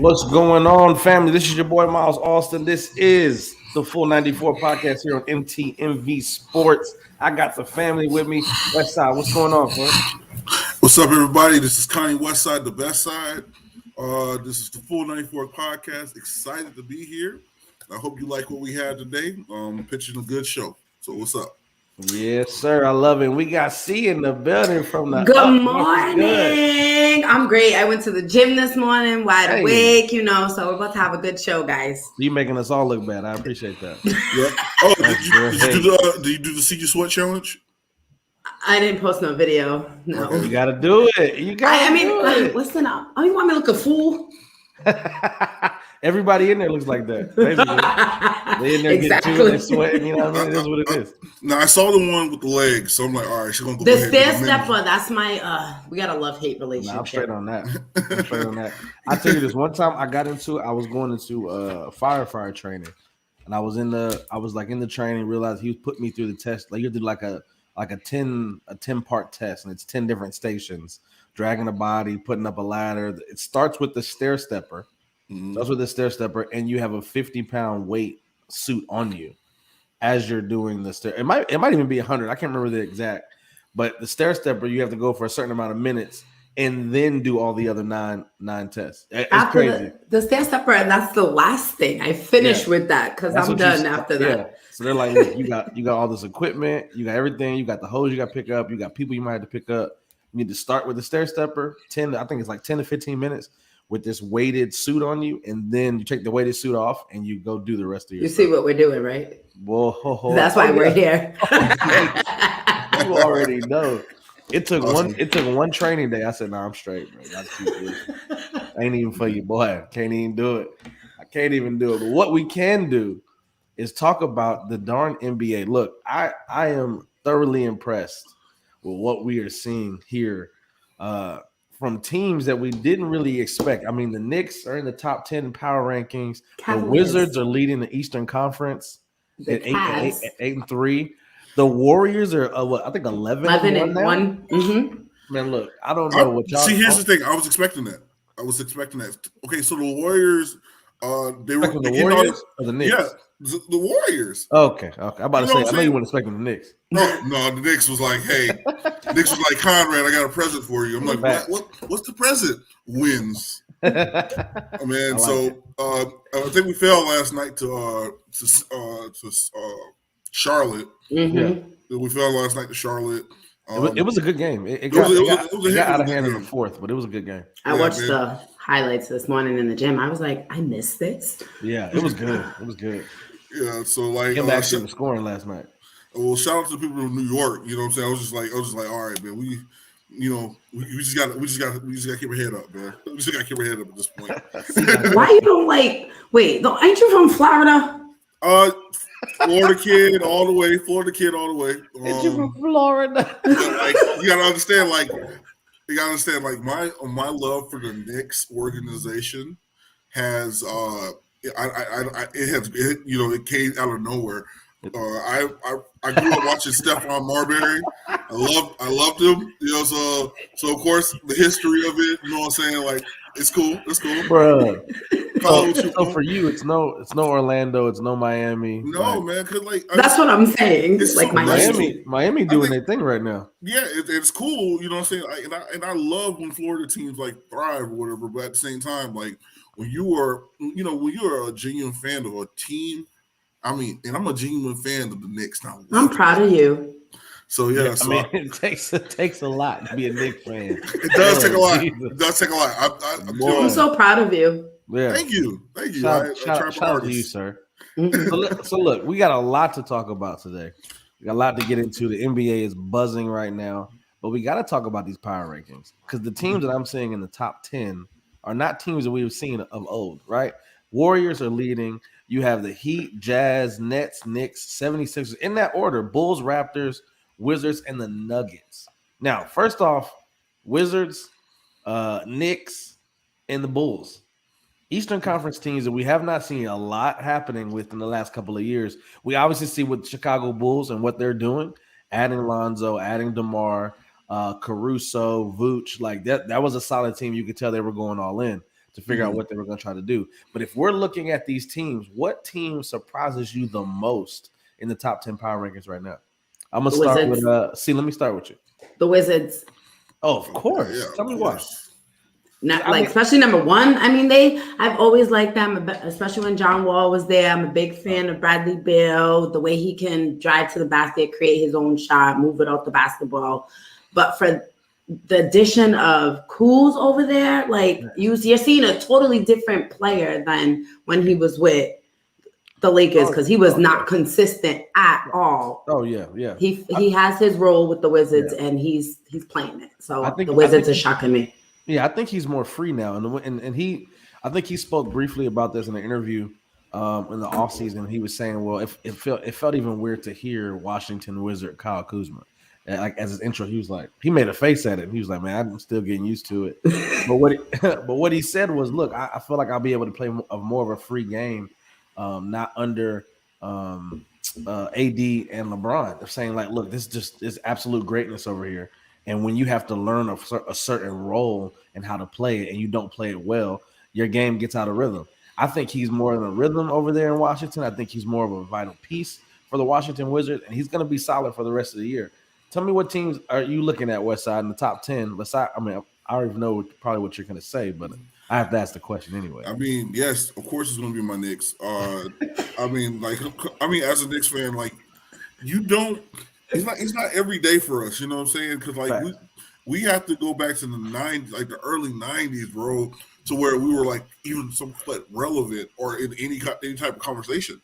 What's going on, family? This is your boy Miles Austin. This is the Full 94 podcast here on MTMV Sports. I got the family with me. Westside, what's going on, man? What's up, everybody? This is Connie Westside, the best side. This is the Full 94 podcast. Excited to be here. I hope you like what we had today. Pitching a good show. So what's up? Yes, sir. I love it. We got C in the building from the Good morning. I'm great. I went to the gym this morning, wide awake, so we're about to have a good show, guys. You making us all look bad. I appreciate that. Yeah. Oh, did you do the See You Sweat challenge? I didn't post no video. No. Okay. You got to do it. You got to do it. Listen up. Oh, you want me to look a fool? Everybody in there looks like that. Basically. They in there exactly. getting to it, sweating. You know what I mean? It is what it is. Now, I saw the one with the legs, so I'm like, all right, she's going to go the stair stepper, that's my, we got a love-hate relationship. I'm straight on that. I tell you this, one time I was going into firefighter training, and I was in the training, realized he was putting me through the test. Like you did like a 10-part test, and it's 10 different stations, dragging a body, putting up a ladder. It starts with the stair stepper. That's with the stair stepper, and you have a 50-pound weight suit on you as you're doing the stair. It might even be 100. I can't remember the exact, but the stair stepper, you have to go for a certain amount of minutes and then do all the other nine tests. It's after crazy. The stair stepper, and that's the last thing. I finished with that because I'm done after that. Yeah. So they're like, look, you got all this equipment, you got everything, you got the hose you got to pick up, you got people you might have to pick up. You need to start with the stair stepper, 10 to 15 minutes. With this weighted suit on you, and then you take the weighted suit off, and you go do the rest of your. You see what we're doing, right? Whoa, that's why we're here. You already know. It took one training day. I said, "No, I'm straight, man. Ain't even for you, boy. Can't even do it. I can't even do it." But what we can do is talk about the darn NBA. Look, I am thoroughly impressed with what we are seeing here. From teams that we didn't really expect. I mean, the Knicks are in the top 10 power rankings. Cavaliers. The Wizards are leading the Eastern Conference at 8-3. The Warriors are, I think 11-1 now. Mm-hmm. Man, look, I don't know what y'all. See, here's the thing. I was expecting that. Okay, so the Warriors, they were the Warriors or the Knicks. Yeah. The Warriors. Okay. I'm about to say, I know you weren't expecting the Knicks. No, the Knicks was like, hey, Knicks was like, Conrad, I got a present for you. I'm like, what's the present? Wins. I think we fell last night to Charlotte. Mm-hmm. Yeah. We fell last night to Charlotte. It was a good game. It got out of hand in the fourth, but it was a good game. I watched the highlights this morning in the gym. I was like, I missed this. Yeah, it was good. It was good. Yeah, so like came back to scoring last night. Well, shout out to the people in New York. You know what I'm saying? I was just like, all right, man. We just got to keep our head up, man. We just got to keep our head up at this point. Why you don't like? Wait, ain't you from Florida? Florida kid all the way. Ain't you from Florida? You gotta understand, my love for the Knicks organization has it came out of nowhere. I grew up watching Stephon Marbury. I loved him. So of course the history of it. You know what I'm saying? Like it's cool, bro. So for you, it's no Orlando, it's no Miami. No, man, because that's what I'm saying. It's like Miami doing their thing right now. Yeah, it's cool. You know what I'm saying? I love when Florida teams thrive or whatever. But at the same time, when you're a genuine fan of a team. I mean, and I'm a genuine fan of the Knicks now. I'm proud of you. So yeah, it takes a lot to be a Knicks fan. It does take a lot. It does take a lot. I'm so proud of you. Yeah. Thank you. Shout out to you, sir. So look, we got a lot to talk about today. We got a lot to get into. The NBA is buzzing right now, but we got to talk about these power rankings because the teams that I'm seeing in the top 10 are not teams that we've seen of old, right? Warriors are leading. You have the Heat, Jazz, Nets, Knicks, 76ers. In that order, Bulls, Raptors, Wizards, and the Nuggets. Now, first off, Wizards, Knicks, and the Bulls. Eastern Conference teams that we have not seen a lot happening with in the last couple of years. We obviously see with Chicago Bulls and what they're doing, adding Lonzo, adding DeMar, Caruso, Vooch. Like that was a solid team. You could tell they were going all in. to figure out what they were going to try to do. But if we're looking at these teams, what team surprises you the most in the top 10 power rankings right now? I'm going to start with let me start with you. The Wizards. Oh, of course. Yeah, Tell me why. Especially number one. I mean, I've always liked them, especially when John Wall was there. I'm a big fan of Bradley Beal, the way he can drive to the basket, create his own shot, move it off the basketball. But for the addition of Kuz over there, like you're seeing a totally different player than when he was with the Lakers, because he was not consistent at all. Oh yeah. He has his role with the Wizards, and he's playing it. So the Wizards are shocking me. Yeah, I think he's more free now, and I think he spoke briefly about this in an interview in the offseason. He was saying, well, it felt even weird to hear Washington Wizard Kyle Kuzma. And like as his intro, he made a face at it. And he was like, man, I'm still getting used to it. but what he said was, look, I feel like I'll be able to play more of a free game, not under AD and LeBron. They're saying like, look, this just is absolute greatness over here. And when you have to learn a certain role and how to play it, and you don't play it well, your game gets out of rhythm. I think he's more in a rhythm over there in Washington. I think he's more of a vital piece for the Washington Wizards, and he's going to be solid for the rest of the year. Tell me what teams are you looking at, Westside, in the top 10? I already know probably what you're going to say, but I have to ask the question anyway. I mean, yes, of course it's going to be my Knicks. I mean, as a Knicks fan, like, you don't – it's not every day for us, you know what I'm saying? Because like we have to go back to the 90s, like the early 90s, bro, to where we were like even somewhat relevant or in any type of conversation.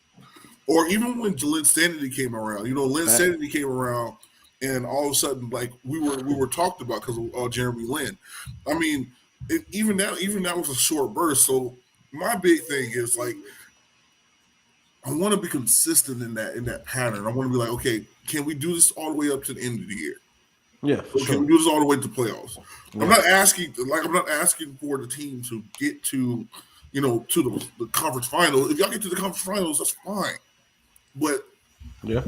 Or even when Lynn Sanity came around, Lynn Sanity came around, and all of a sudden, like we were talked about because of Jeremy Lin. I mean, even that was a short burst. So my big thing is like, I want to be consistent in that pattern. I want to be like, okay, can we do this all the way up to the end of the year? Yeah. Can we do this all the way to playoffs? Yeah. I'm not asking for the team to get to, to the conference finals. If y'all get to the conference finals, that's fine. But yeah,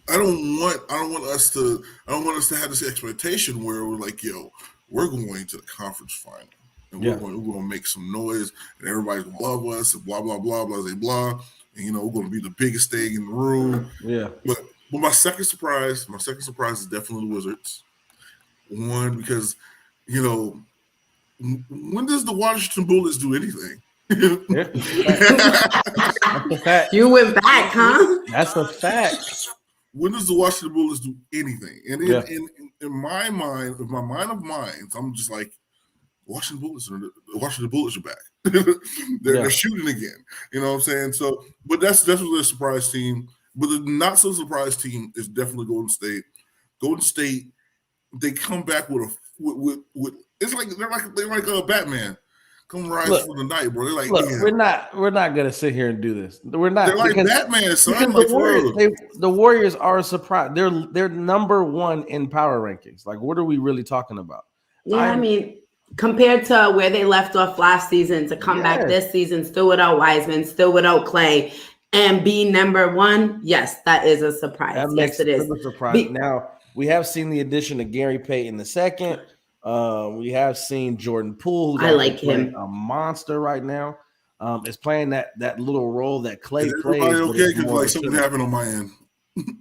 I don't want us to have this expectation where we're like, yo, we're going to the conference final. And we're going to make some noise, and everybody's going to love us, and blah, blah, blah, blah, blah, blah. And, we're going to be the biggest thing in the room. Yeah. But my second surprise is definitely the Wizards. One, because, when does the Washington Bullets do anything? You went back, huh? That's a fact. When does the Washington Bullets do anything? And in my mind, of minds, I'm just like, Washington Bullets are back. They're shooting again. You know what I'm saying? So, but that's definitely a surprise team. But the not so surprise team is definitely Golden State. Golden State, they come back with it's like they're like a Batman. Come rise from the night, bro. They're like, we're not gonna sit here and do this. We're not. They're like Batman, son. Like the Warriors are a surprise. They're number one in power rankings. Like, what are we really talking about? Yeah, I mean, compared to where they left off last season to come back this season, still without Wiseman, still without Clay, and be number one, yes, that is a surprise. Yes, it is a surprise. Now we have seen the addition of Gary Payton II. We have seen Jordan Poole, who's I like him, a monster right now. Is playing that little role that Clay plays. Okay, because like something happened on my end.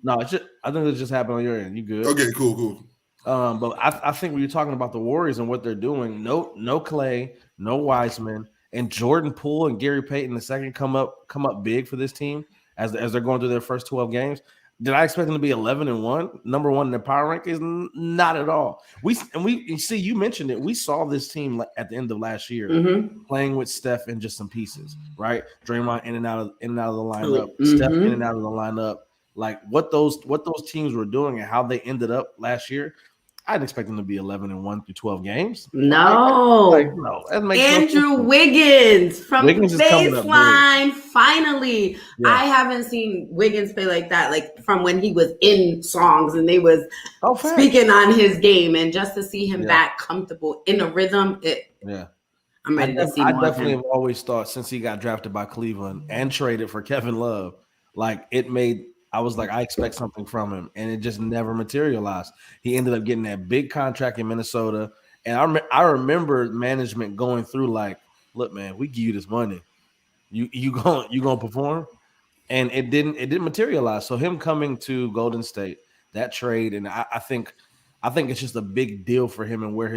No, I think it just happened on your end. You good? Okay, cool. But I think when you're talking about the Warriors and what they're doing, no Clay, no Wiseman, and Jordan Poole and Gary Payton II come up big for this team as they're going through their first 12 games. Did I expect them to be 11-1, number one in the power rankings? Not at all. You mentioned it. We saw this team at the end of last year playing with Steph and just some pieces, right? Draymond in and out of the lineup, Steph in and out of the lineup. Like what those teams were doing and how they ended up last year. I didn't expect them to be 11-1 through 12 games. No. No. Andrew Wiggins from the baseline. Finally. Yeah. I haven't seen Wiggins play like that, like from when he was in songs and they was speaking on his game. And just to see him back comfortable in a rhythm, I'm ready to see more. I definitely have always thought since he got drafted by Cleveland and traded for Kevin Love, like I was like, I expect something from him, and it just never materialized. He ended up getting that big contract in Minnesota, and I remember management going through like, look, man, we give you this money. You gonna perform? And it didn't materialize. So him coming to Golden State, that trade, and I think it's just a big deal for him and where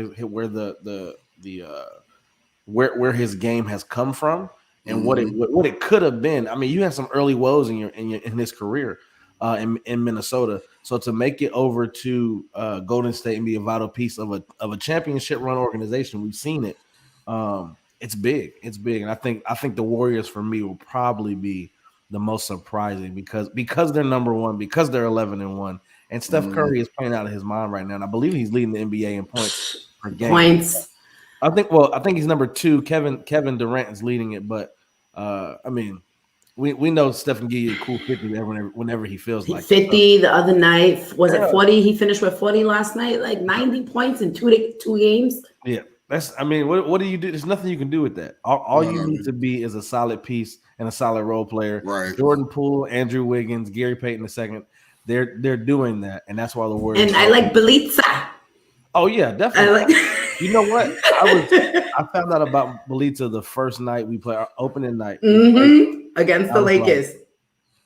his game has come from and what it could have been. I mean, you had some early woes in his career in Minnesota. So to make it over to Golden State and be a vital piece of a championship run organization, we've seen it. It's big. It's big, and I think the Warriors for me will probably be the most surprising because they're number one, because they're 11-1, and Steph Curry is playing out of his mind right now. And I believe he's leading the NBA in points per game. I think he's number 2. Kevin Durant is leading it, but I mean, we know Steph can give you a cool 50 whenever he feels like 50 the other night. Was it 40? He finished with 40 last night, like 90 points in two games. Yeah. What do you do? There's nothing you can do with that. All you need to be is a solid piece and a solid role player. Right. Jordan Poole, Andrew Wiggins, Gary Payton II. They're doing that, and that's why the Warriors. And I like Bjelica. Oh yeah, definitely. You know what? I found out about Bjelica the first night we played, our opening night against the Lakers.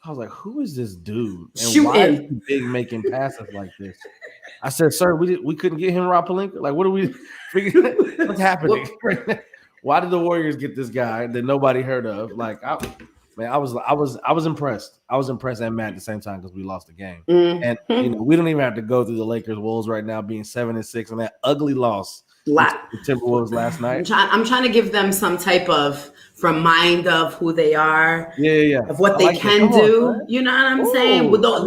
I was like, who is this dude? And Shooting. why is he big making passes like this? I said, sir, we couldn't get him Rob Pelinka. Like, what are we figuring? What's happening right now? Why did the Warriors get this guy that nobody heard of? Like, I was impressed. I was impressed and mad at the same time because we lost the game. And we don't even have to go through the Lakers Wolves right now being 7-6 and that ugly loss to the Timberwolves last night. I'm trying to give them some type of mind of who they are, of what they can do. You know what I'm saying? Well,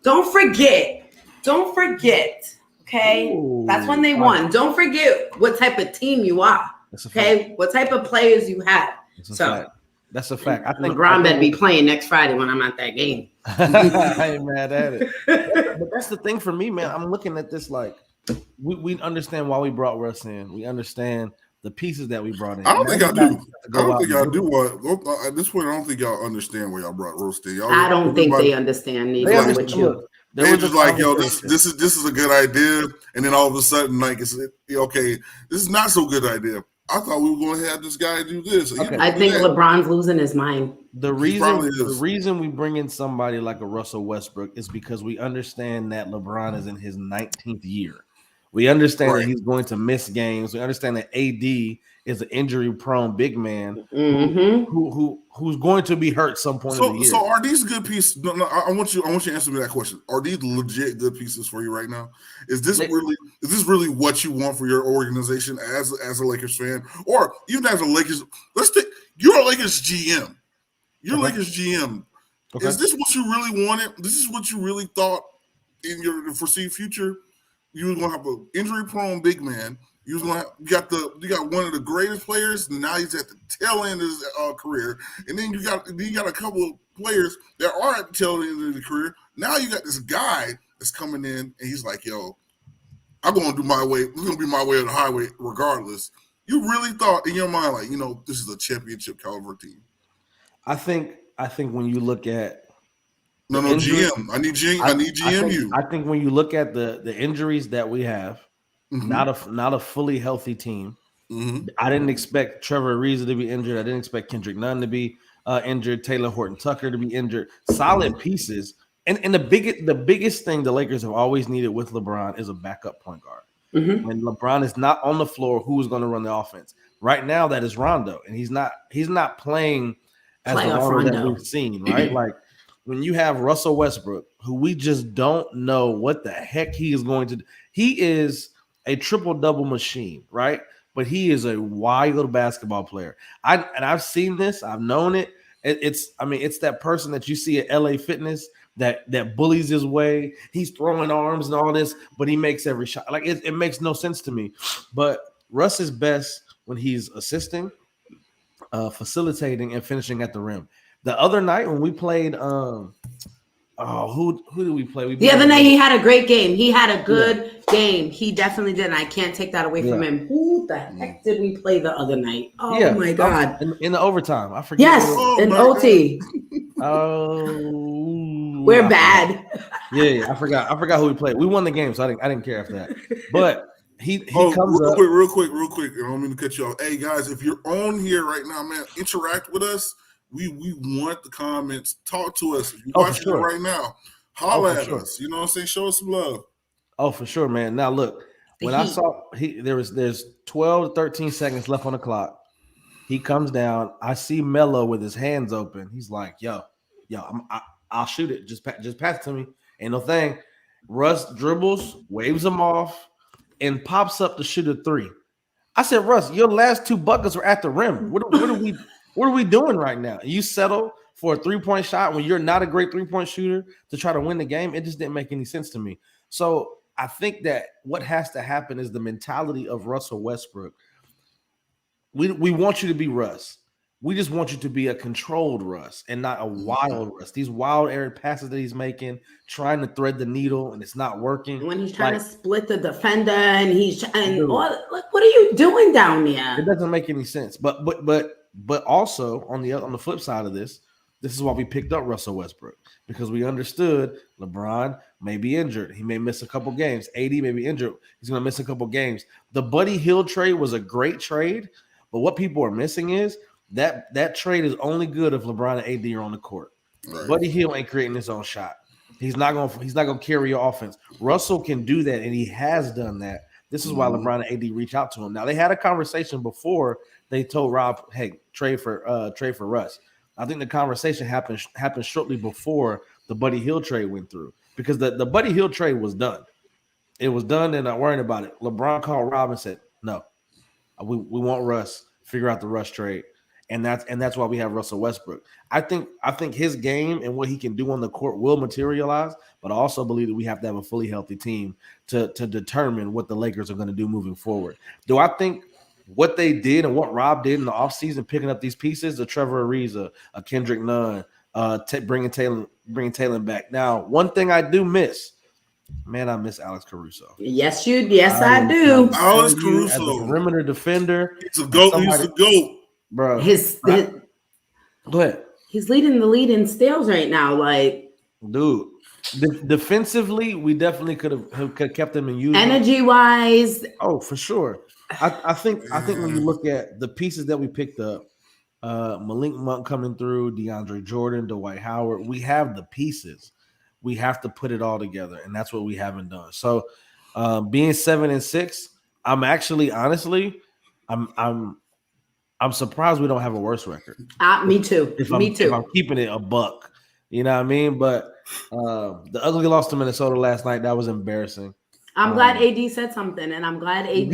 don't forget. Okay, that's when they won. Don't forget what type of team you are. Okay, what type of players you have. That's a fact. I think LeBron better be playing next Friday when I'm at that game. I ain't mad at it. But that's the thing for me, man. I'm looking at this like we understand why we brought Russ in. We understand the pieces that we brought in. I don't think y'all do. At this point, I don't think y'all understand why y'all brought Russ in. I don't think they understand neither with you. They're just like, yo, this is a good idea, and then all of a sudden, like, it's okay. This is not so good idea. I thought we were going to have this guy do this. Okay. I think LeBron's losing his mind. The reason we bring in somebody like a Russell Westbrook is because we understand that LeBron is in his 19th year. We understand that he's going to miss games. We understand that AD is an injury-prone big man who's going to be hurt some point in the year. So are these good pieces? No, I want you to answer me that question. Are these legit good pieces for you right now? Is this really what you want for your organization as a Lakers fan, or even as a Lakers? You're a Lakers GM. You're a Lakers GM. Okay. Is this what you really wanted? This is what you really thought in your foreseeable future? You were going to have an injury-prone big man. You got one of the greatest players. Now he's at the tail end of his career, and then you got a couple of players that are at the tail end of the career. Now you got this guy that's coming in, and he's like, "Yo, I'm going to do my way. It's going to be my way or the highway, regardless." You really thought in your mind, like, this is a championship caliber team. I think when you look at GM. I need GM. I think when you look at the injuries that we have, not a fully healthy team. I didn't expect Trevor Ariza to be injured. I didn't expect Kendrick Nunn to be injured. Taylor Horton-Tucker to be injured. Solid pieces. And the biggest thing the Lakers have always needed with LeBron is a backup point guard. When LeBron is not on the floor, who's going to run the offense? Right now, that is Rondo, and he's not playing as the Rondo that we've seen. Right, like. When you have Russell Westbrook, who we just don't know what the heck he is going to do. He is a triple-double machine, right? But he is a wild basketball player. I've seen this. I've known it. It's that person that you see at LA Fitness that bullies his way. He's throwing arms and all this, but he makes every shot. Like, it makes no sense to me. But Russ is best when he's assisting, facilitating, and finishing at the rim. The other night when we played, who did we play? The other night he had a great game. He had a good game. He definitely did. And I can't take that away from him. Who the heck did we play the other night? Oh my God! In the overtime, I forget. Yes, in OT. We're bad. Yeah, I forgot who we played. We won the game, so I didn't care after that. But he comes up real quick. I don't mean to cut you off. Hey guys, if you're on here right now, man, interact with us. We want the comments. Talk to us. If you're watching it right now, holla at us. You know what I'm saying? Show us some love. Oh, for sure, man. Now look, when I saw there's 12 to 13 seconds left on the clock. He comes down. I see Melo with his hands open. He's like, "Yo, I'll shoot it. Just pass it to me. Ain't no thing." Russ dribbles, waves him off, and pops up to shoot a three. I said, "Russ, your last 2 buckets were at the rim. What are we doing right now? You settle for a 3-point shot when you're not a great 3-point shooter to try to win the game? It just didn't make any sense to me." So I think that what has to happen is the mentality of Russell Westbrook. We want you to be Russ. We just want you to be a controlled Russ and not a wild Russ. These wild errant passes that he's making, trying to thread the needle, and it's not working. When he's trying to split the defender, and what are you doing down there? It doesn't make any sense. But also on the flip side of this is why we picked up Russell Westbrook, because we understood LeBron may be injured. He may miss a couple games. AD may be injured. He's going to miss a couple games. The Buddy Hield trade was a great trade, but what people are missing is that trade is only good if LeBron and AD are on the court. Right. Buddy Hield ain't creating his own shot. He's not gonna carry your offense. Russell can do that, and he has done that. This is why LeBron and AD reach out to him. Now they had a conversation before they told Rob, "Hey, trade for Russ." I think the conversation happened shortly before the Buddy Hield trade went through, because the Buddy Hield trade was done. It was done. They're not worrying about it. LeBron called Rob and said, "No, we want Russ. Figure out the Russ trade." And that's why we have Russell Westbrook. I think his game and what he can do on the court will materialize, but I also believe that we have to have a fully healthy team to determine what the Lakers are going to do moving forward. Do I think what they did and what Rob did in the offseason, picking up these pieces, a Trevor Ariza, a Kendrick Nunn, bringing Taylor back. Now, one thing I do miss, man, I miss Alex Caruso. Yes, I do. Alex Caruso, as a perimeter defender. He's a goat. He's a goat. Bro, go ahead. He's leading the lead in steals right now. Like, dude, defensively, we definitely could have kept him in use. Energy wise, oh, for sure. I think when you look at the pieces that we picked up, Malik Monk coming through, DeAndre Jordan, Dwight Howard, we have the pieces. We have to put it all together, and that's what we haven't done. So, being 7-6, I'm actually honestly, I'm surprised we don't have a worse record. Me too. If I'm keeping it a buck, you know what I mean? But the ugly loss to Minnesota last night, that was embarrassing. I'm glad AD said something, and I'm glad AD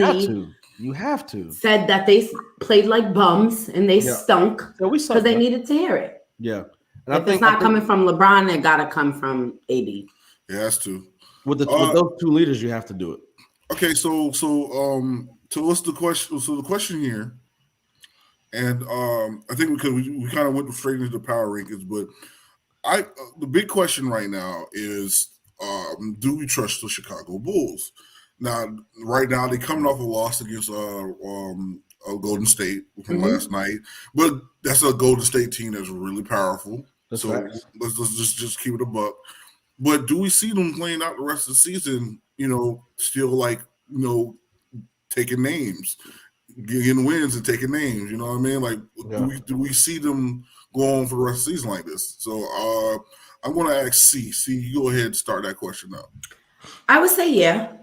you have to said that they played like bums and they stunk because they needed to hear it. Yeah. And if it's not coming from LeBron, it got to come from AD. Yeah, that's true. With those two leaders, you have to do it. Okay, so what's the question? So the question here. And I think because we kind of went straight into the power rankings, but the big question right now is, do we trust the Chicago Bulls? Now, right now, they're coming off a loss against Golden State from last night, but that's a Golden State team that's really powerful. That's so right. let's just keep it a buck. But do we see them playing out the rest of the season? Still taking names. Getting wins and taking names, you know what I mean? Like, do we see them go on for the rest of the season like this? So I'm going to ask C. You go ahead and start that question out. I would say yeah.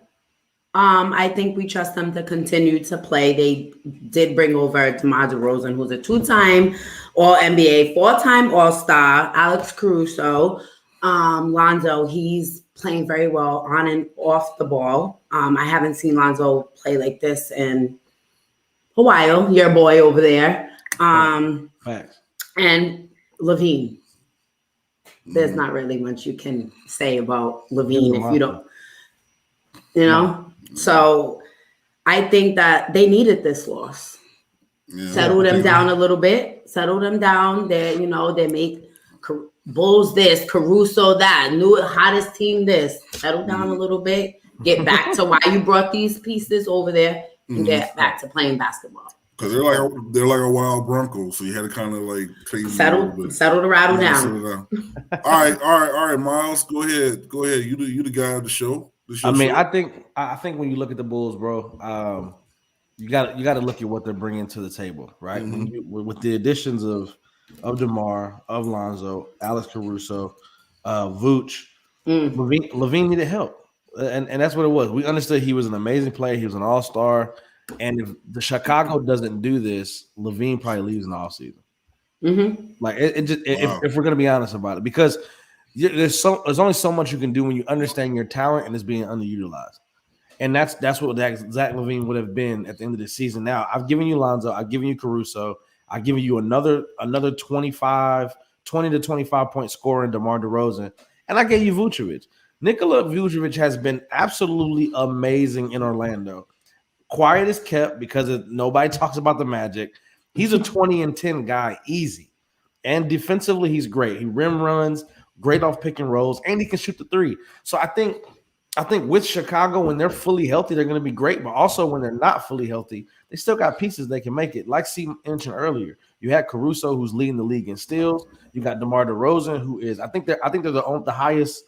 I think we trust them to continue to play. They did bring over DeMar DeRozan, who's a 2-time All-NBA, 4-time All-Star, Alex Caruso, Lonzo. He's playing very well on and off the ball. I haven't seen Lonzo play like this in a while, your boy over there. Facts. And LaVine. There's not really much you can say about LaVine if you don't, So I think that they needed this loss. Yeah. Settle them down a little bit. Settle them down. They make Bulls this, Caruso that, new hottest team this. Settle down a little bit. Get back to why you brought these pieces over there. And get back to playing basketball. Because they're like a wild Bronco, so you had to kind of like settle the rattle down. All right, Miles, go ahead. You the guy of the show. I mean, I think when you look at the Bulls, bro, you got to look at what they're bringing to the table, right? Mm-hmm. With the additions of DeMar, of Lonzo, Alex Caruso, Vooch, Levine needed help, and that's what it was. We understood he was an amazing player. He was an all-star, and if the Chicago doesn't do this, Levine probably leaves in the offseason. Like if we're gonna be honest about it, because there's only so much you can do when you understand your talent and it's being underutilized. And that's what Zach LaVine would have been at the end of the season. Now, I've given you Lonzo, I've given you Caruso, I've given you another 20 to 25 point scorer in DeMar DeRozan, and I gave you Vucevic. Nikola Vucevic has been absolutely amazing in Orlando. Quiet is kept because nobody talks about the Magic. He's a 20 and 10 guy, easy. And defensively, he's great. He rim runs, great off pick and rolls, and he can shoot the three. So I think with Chicago, when they're fully healthy, they're going to be great. But also when they're not fully healthy, they still got pieces they can make it. Like C mentioned earlier, you had Caruso, who's leading the league in steals. You got DeMar DeRozan, who is I think they're the highest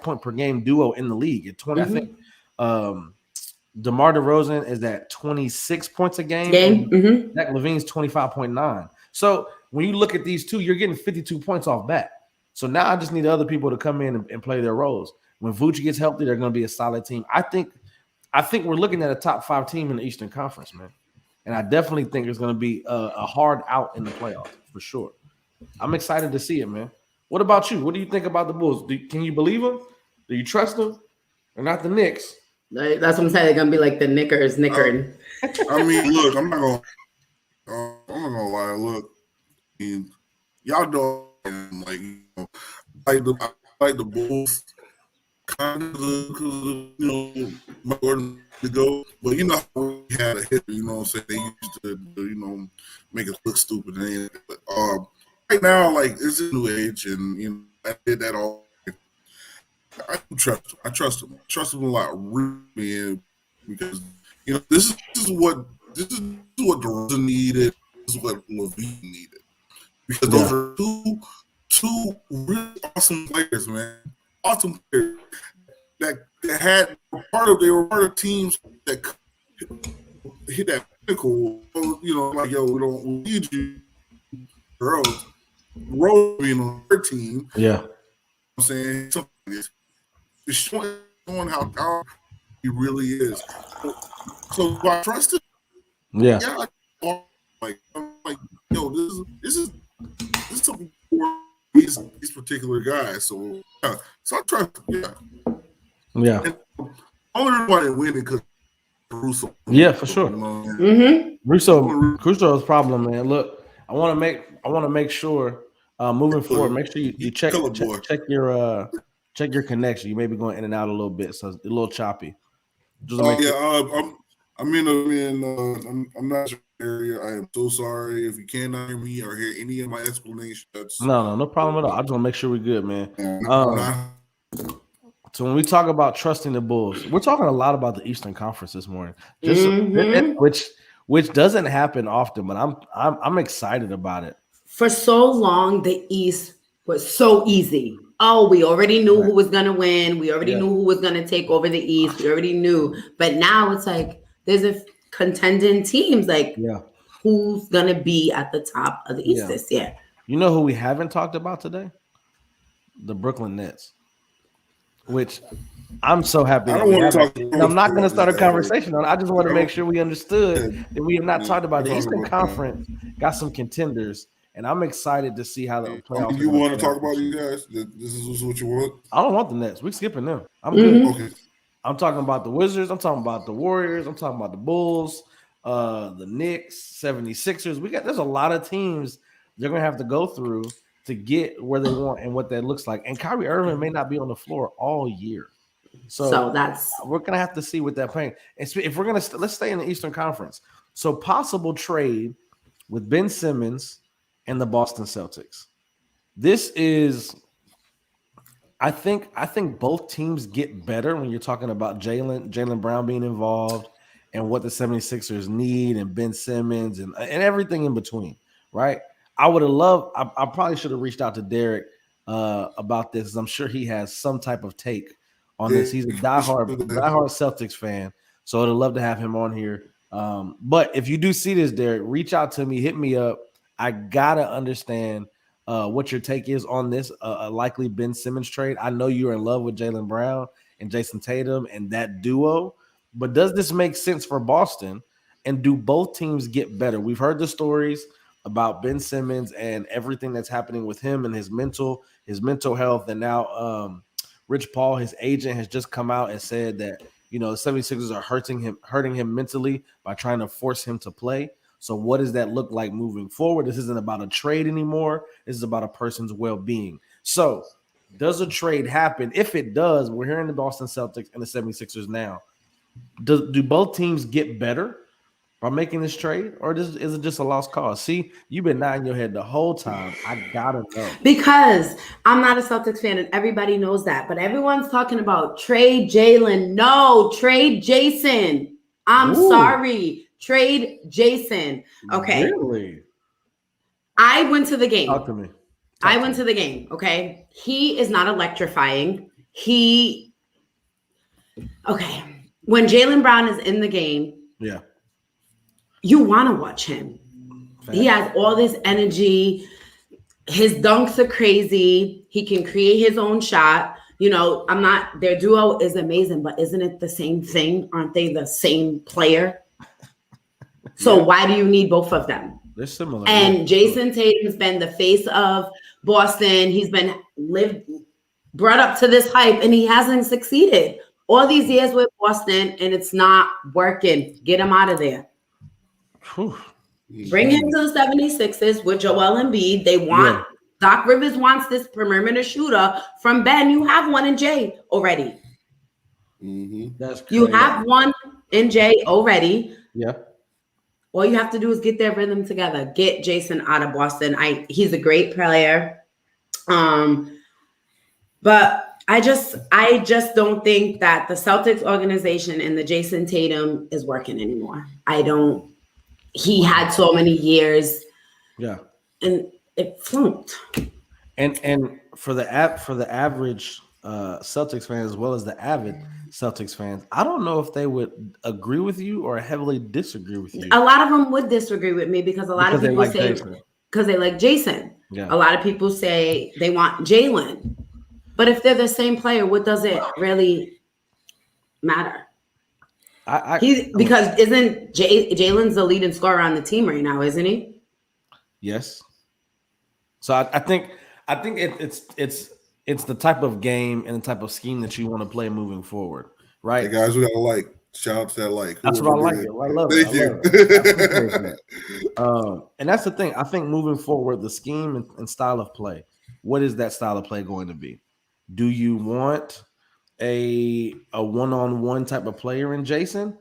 point per game duo in the league at 20. I think DeMar DeRozan is at 26 points a game. Zach LaVine's 25.9. So when you look at these two, you're getting 52 points off back. So now I just need other people to come in and play their roles. When Vooch gets healthy, they're going to be a solid team. I think we're looking at a top 5 team in the Eastern Conference, man. And I definitely think it's going to be a hard out in the playoffs for sure. I'm excited to see it, man. What about you? What do you think about the Bulls? Can you believe them? Do you trust them? They're not the Knicks. That's what I'm saying. They're going to be like the Knickers nickering. I mean, look, I'm not gonna lie. Look, I mean, y'all know, like, like the Bulls. Kind of, my order to go, but we had a hit. You know what I'm saying? They used to, make us look stupid. But right now, like, it's a new age, and I did that all. I trust him. I trust him a lot, really, because this is what DeRozan needed. This is what LaVine needed, because those are two really awesome players, man. Awesome players that they were part of teams that hit that pinnacle. Like, we need you, girls. Rose being on her team. Yeah, I'm saying something like this. It's showing how powerful he really is. So do I trust him? Yeah. Like, this is something for these particular guys. So I trust him. Yeah. And only reason why they win it because Caruso. Yeah, for sure. Caruso's problem, man. Look, I want to make sure moving forward, make sure you check your connection. You may be going in and out a little bit, so it's a little choppy. I'm not sure area. I am so sorry if you cannot hear me or hear any of my explanations. No problem at all. I just want to make sure we're good, man. So when we talk about trusting the Bulls, we're talking a lot about the Eastern Conference this morning, which doesn't happen often, but I'm excited about it. For so long, the East was so easy. Oh, we already knew who was going to win. We already knew who was going to take over the East. We already knew. But now it's like there's a contending teams. Like, who's going to be at the top of the East this year? You know who we haven't talked about today? The Brooklyn Nets. Which I'm so happy. I don't want to talk. I'm not going to start a conversation on it. I just want to make sure we understood that we have not talked about the Eastern Conference. Got some contenders, and I'm excited to see how the playoffs. You want to talk about you guys? This is what you want? I don't want the Nets. We're skipping them. I'm good. Okay. I'm talking about the Wizards. I'm talking about the Warriors. I'm talking about the Bulls, the Knicks, 76ers. There's a lot of teams they're going to have to go through to get where they want and what that looks like. And Kyrie Irving may not be on the floor all year. So we're going to have to see what that playing. If we're going to let's stay in the Eastern Conference. So possible trade with Ben Simmons and the Boston Celtics. This is I think both teams get better when you're talking about Jaylen Brown being involved and what the 76ers need and Ben Simmons and everything in between, right? I would have loved. I probably should have reached out to Derek about this. I'm sure he has some type of take on this. He's a diehard Celtics fan, so I'd love to have him on here. But if you do see this, Derek, reach out to me, hit me up. I gotta understand what your take is on this a likely Ben Simmons trade. I know you're in love with Jaylen Brown and Jason Tatum and that duo, but does this make sense for Boston? And do both teams get better? We've heard the stories about Ben Simmons and everything that's happening with him and his mental health. And now Rich Paul, his agent, has just come out and said that, the 76ers are hurting him mentally by trying to force him to play. So what does that look like moving forward? This isn't about a trade anymore. This is about a person's well-being. So does a trade happen? If it does, we're hearing the Boston Celtics and the 76ers now. Do both teams get better by making this trade, or is it just a lost cause? See, you've been nodding your head the whole time. I gotta know. Because I'm not a Celtics fan, and everybody knows that. But everyone's talking about trade Jaylen. No, trade Jason. I'm sorry. Trade Jason. Okay. Really? I went to the game. Talk to me. I went to the game. Okay. He is not electrifying. Okay. When Jaylen Brown is in the game, yeah, you want to watch him. Fact. He has all this energy. His dunks are crazy. He can create his own shot. Their duo is amazing, but isn't it the same thing? Aren't they the same player? So why do you need both of them? They're similar. And Jason Tatum's been the face of Boston. He's been brought up to this hype, and he hasn't succeeded all these years with Boston, and it's not working. Get him out of there. Whew. Bring him to the 76ers with Joel Embiid. They want Doc Rivers wants this perimeter shooter from Ben. You have one in Jay already. Mm-hmm. That's crazy. You have one in Jay already. Yeah. All you have to do is get their rhythm together. Get Jason out of Boston. He's a great player. But I just don't think that the Celtics organization and the Jason Tatum is working anymore. He had so many years. Yeah. And it flunked. And for the average Celtics fan as well as the avid Celtics fans, I don't know if they would agree with you or heavily disagree with you. A lot of them would disagree with me because a lot of people say because they like Jason. Yeah. A lot of people say they want Jaylen. But if they're the same player, what does it really matter? Because isn't Jaylen's the leading scorer on the team right now, isn't he? Yes. So I think it's the type of game and the type of scheme that you want to play moving forward, right? Hey guys, we got a like. Shout out to that like. That's what I like. I love it. Thank you. And that's the thing. I think moving forward, the scheme and style of play. What is that style of play going to be? Do you want a one-on-one type of player in Jason,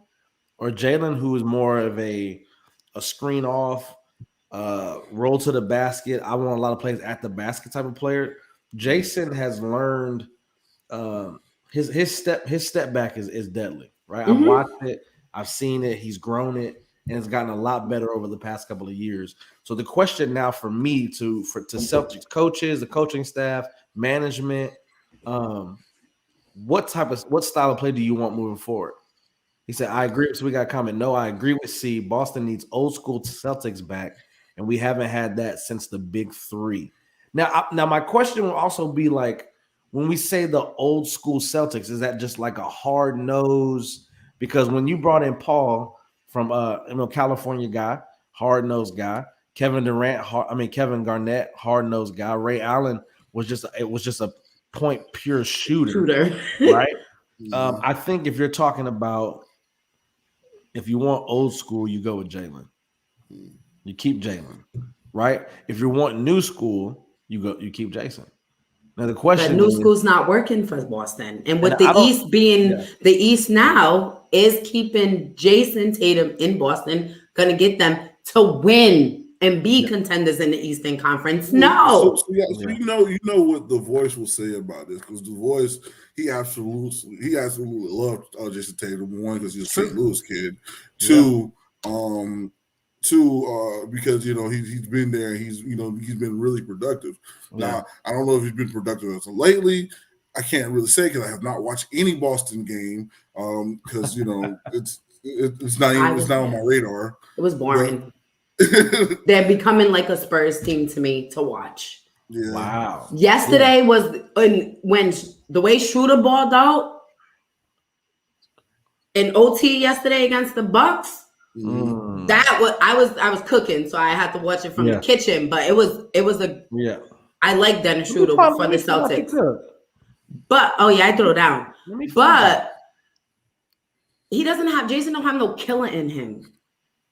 or Jaylen, who is more of a screen off, roll to the basket? I want a lot of plays at the basket type of player. Jason has learned his step back is deadly, right? Mm-hmm. I've watched it, I've seen it, he's grown it, and it's gotten a lot better over the past couple of years. So the question now for me to Celtics coaches, the coaching staff, management, what style of play do you want moving forward? He said, I agree. So we got a comment. No, I agree with C. Boston needs old school Celtics back, and we haven't had that since the Big Three. Now my question will also be like, when we say the old school Celtics, is that just like a hard nose? Because when you brought in Paul from California guy, hard nosed guy, Kevin Garnett, hard nosed guy, Ray Allen was just a point pure shooter. Right? I think if you're talking about if you want old school, you go with Jaylen. You keep Jaylen, right? If you want new school, you keep Jason. Now the question, but new school's not working for Boston, and with the East being the East now is keeping Jason Tatum in Boston, gonna get them to win and be contenders in the Eastern Conference. No, so you know what the Voice will say about this, because the Voice he absolutely loved Jason Tatum. One, because he's a St. Louis kid. Two, because he's been there. He's been really productive. Yeah. Now I don't know if he's been productive as of lately. I can't really say because I have not watched any Boston game because it's not on my radar. It was boring. They're becoming like a Spurs team to me to watch. Yeah. Wow. Yesterday was when the way Schroeder balled out in OT yesterday against the Bucks. That I was cooking, so I had to watch it from the kitchen. But it was I like Dennis Schroeder for the Celtics. But I threw it down. But he doesn't have Jason don't have no killer in him.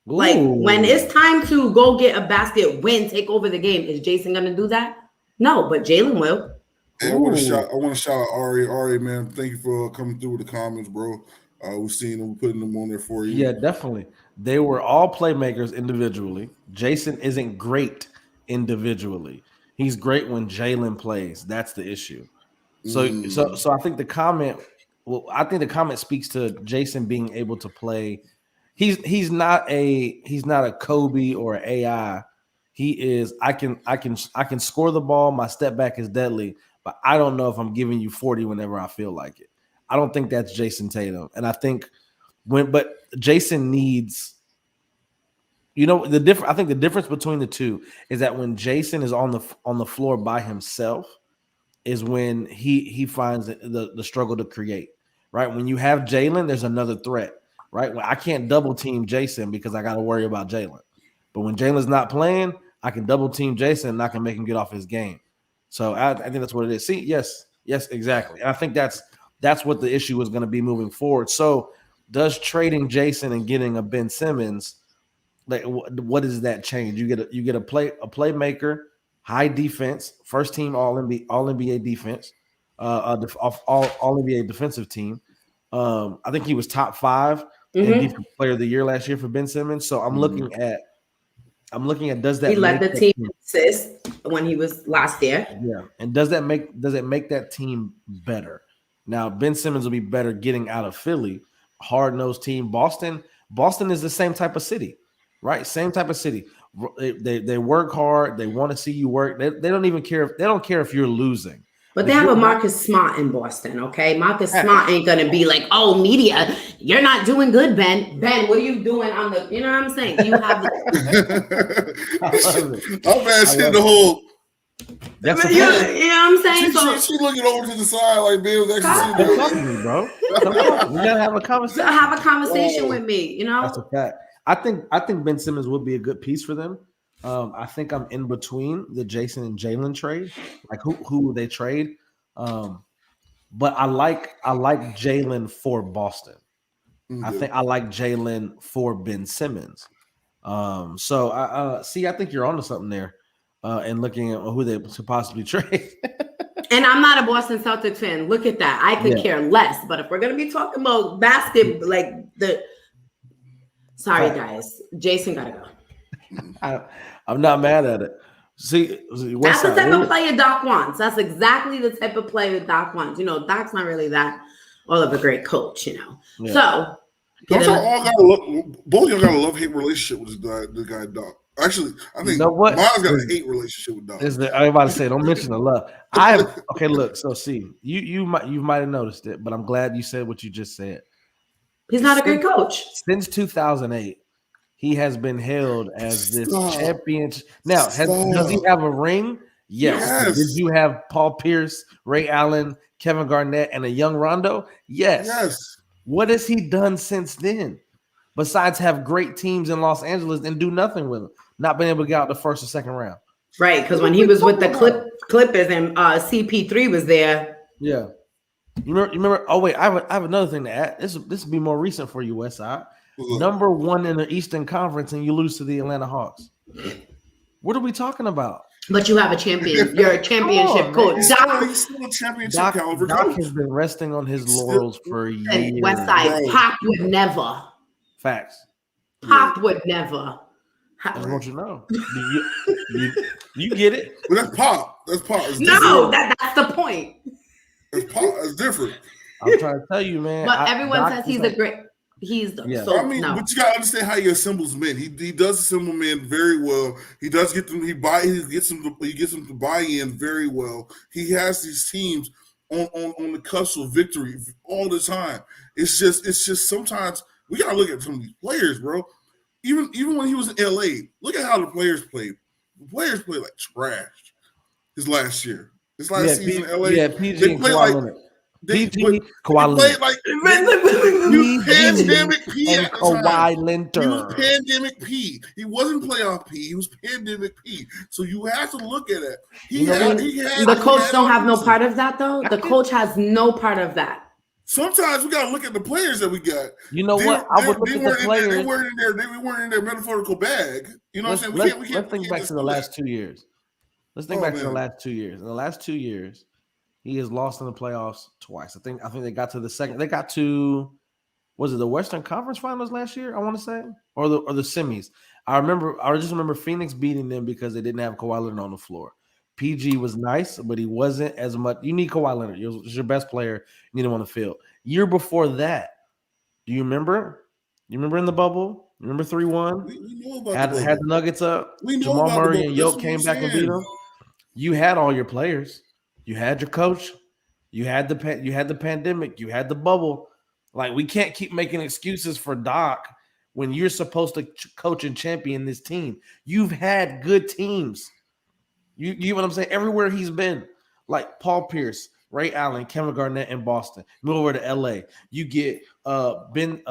Ooh. Like when it's time to go get a basket, win, take over the game, is Jason gonna do that? No, but Jalen will. And I want to shout out Ari. Ari, man, thank you for coming through with the comments, bro. We've seen them, putting them on there for you. Yeah, definitely. They were all playmakers individually. Jason isn't great individually. He's great when Jalen plays. That's the issue. So I think the comment. Well, I think the comment speaks to Jason being able to play. He's not a Kobe or an AI. He is. I can score the ball. My step back is deadly, but I don't know if I'm giving you 40 whenever I feel like it. I don't think that's Jason Tatum, and I think but Jason needs. I think the difference between the two is that when Jason is on the floor by himself, is when he finds the struggle to create. Right when you have Jalen, there's another threat. Right, when I can't double team Jason because I got to worry about Jalen, but when Jalen's not playing, I can double team Jason and I can make him get off his game. So I think that's what it is. See, yes, exactly. And I think that's what the issue is going to be moving forward. So, does trading Jason and getting a Ben Simmons, like, what does that change? You get a playmaker, high defense, first team all NBA defense, all NBA defensive team. I think he was top 5 in defensive player of the year last year for Ben Simmons. So I'm looking at does that he led the team assist when he was last year. Yeah, and does it make that team better? Now Ben Simmons will be better getting out of Philly, hard-nosed team. Boston is the same type of city, right? Same type of city. They work hard. They want to see you work. They don't even care if you're losing. But they have a Marcus Smart in Boston, okay? Marcus Smart ain't going to be like, oh, media, you're not doing good, Ben. Ben, what are you doing on the – you know what I'm saying? You have the – I'm asking the whole – That's you know what I'm saying? She looking over to the side like Ben was actually talking to me, bro. We got to have a conversation. Have a conversation with me, you know? That's a fact. I think Ben Simmons would be a good piece for them. I think I'm in between the Jason and Jalen trade. Like who would they trade? But I like Jalen for Boston. Mm-hmm. I like Jalen for Ben Simmons. So I think you're onto something there. And looking at who they should possibly trade. And I'm not a Boston Celtics fan. Look at that. I could care less. But if we're gonna be talking about basket, like sorry guys, Jason gotta go. I'm not mad at it. See, that's the type of player Doc wants. That's exactly the type of player Doc wants. You know, Doc's not really that all of a great coach, you know. Yeah. So both of you got a love-hate relationship with the guy Doc. Actually, I think mine's got a hate relationship with Doc. I'm about to say, don't mention the love. Okay, look, so see, you might have noticed it, but I'm glad you said what you just said. He's not a great coach. Since 2008. He has been held as this champion. Now, does he have a ring? Yes. Did you have Paul Pierce, Ray Allen, Kevin Garnett, and a young Rondo? Yes. What has he done since then? Besides have great teams in Los Angeles and do nothing with them, not being able to get out the first or second round. Right, because when he was with the Clippers and CP3 was there. Yeah. You remember? Oh wait, I have another thing to add. This will be more recent for you, Westside. Number 1 in the Eastern Conference, and you lose to the Atlanta Hawks. What are we talking about? But you have a champion. You're a championship coach. He's still a championship caliber coach. Doc has been resting on his laurels for years. Westside, Pop would never. Facts. Pop would never. I just want you to know. You get it. But that's Pop. That's Pop. No, that's the point. That's Pop. That's different. I'm trying to tell you, man. But everyone says he's a great. But you gotta understand how he assembles men. He does assemble men very well. He does get them. He gets them to buy in very well. He has these teams on the cusp of victory all the time. It's just sometimes we gotta look at some of these players, bro. Even when he was in LA, look at how the players played. The players played like trash his last year. His last season in LA. Yeah, PG they and played Kawhi like Leonard. PG, Kawhi Leonard. Like he was pandemic P and at the Kawhi time. Leonard. He was pandemic P. He wasn't playoff P. He was pandemic P. So you have to look at it. The coach don't have no part of that, though. The coach has no part of that. Sometimes we gotta look at the players that we got. You know what? I would look at the players. They weren't in their metaphorical bag. You know what I'm saying? Let's think back to the last 2 years. Let's think back to the last 2 years. In the last 2 years, he has lost in the playoffs twice. I think they got to the second. They got to, was it the Western Conference Finals last year? I want to say, or the semis. I just remember Phoenix beating them because they didn't have Kawhi Leonard on the floor. PG was nice, but he wasn't as much. You need Kawhi Leonard. He's your best player. You need him on the field. Year before that, do you remember? You remember in the bubble? Remember 3-1? We know about had the Nuggets up. Jamal Murray and Yoke came back and beat them. You had all your players. You had your coach. You had the pandemic. You had the bubble. Like, we can't keep making excuses for Doc when you're supposed to coach and champion this team. You've had good teams. You know what I'm saying? Everywhere he's been, like Paul Pierce, Ray Allen, Kevin Garnett in Boston. Move over to LA. You get Blake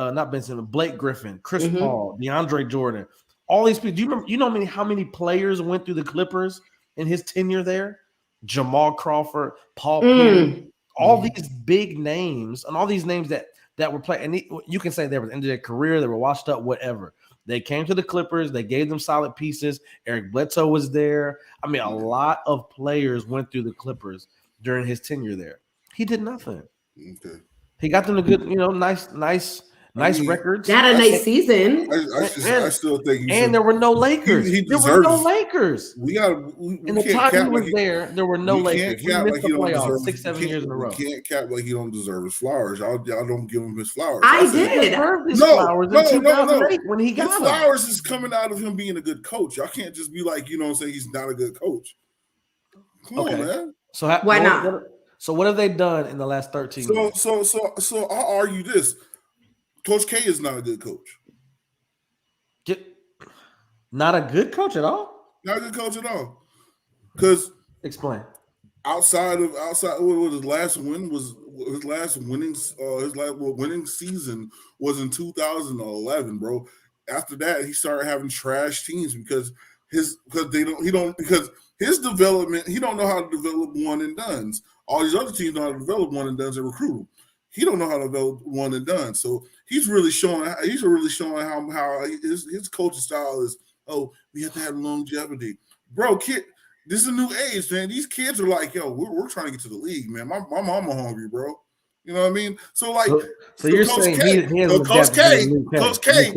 Griffin, Chris Paul, DeAndre Jordan. All these people. Do you remember? You know how many players went through the Clippers in his tenure there? Jamal Crawford, Paul Pierce, all these big names, and all these names that were playing. And you can say they were at the end of their career, they were washed up, whatever. They came to the Clippers. They gave them solid pieces. Eric Bledsoe was there. I mean, a lot of players went through the Clippers during his tenure there. He did nothing. Okay. He got them to good, nice records. They had a nice season. I still think there were no Lakers. There were no Lakers. We in the time he was there were no Lakers. We missed the playoffs 6-7 years in a row. We can't cap like he don't deserve his flowers. Y'all don't give him his flowers. I did. No. When he got his flowers is coming out of him being a good coach. Y'all can't just be like, say he's not a good coach. Come on, man. So why not? So what have they done in the last 13 years? So I'll argue this. Coach K is not a good coach. Not a good coach at all? Not a good coach at all. Because explain. Outside what his last winning season was in 2011, bro. After that, he started having trash teams because his development, he don't know how to develop one and dones. All these other teams know how to develop one and dones and recruit them. He don't know how to develop one and done. So he's really showing how his coaching style is. Oh, we have to have longevity, bro. Kid, this is a new age, man. These kids are like, yo, we're trying to get to the league, man. My mama hungry, bro. You know what I mean? So like, so you're Coach saying Coach K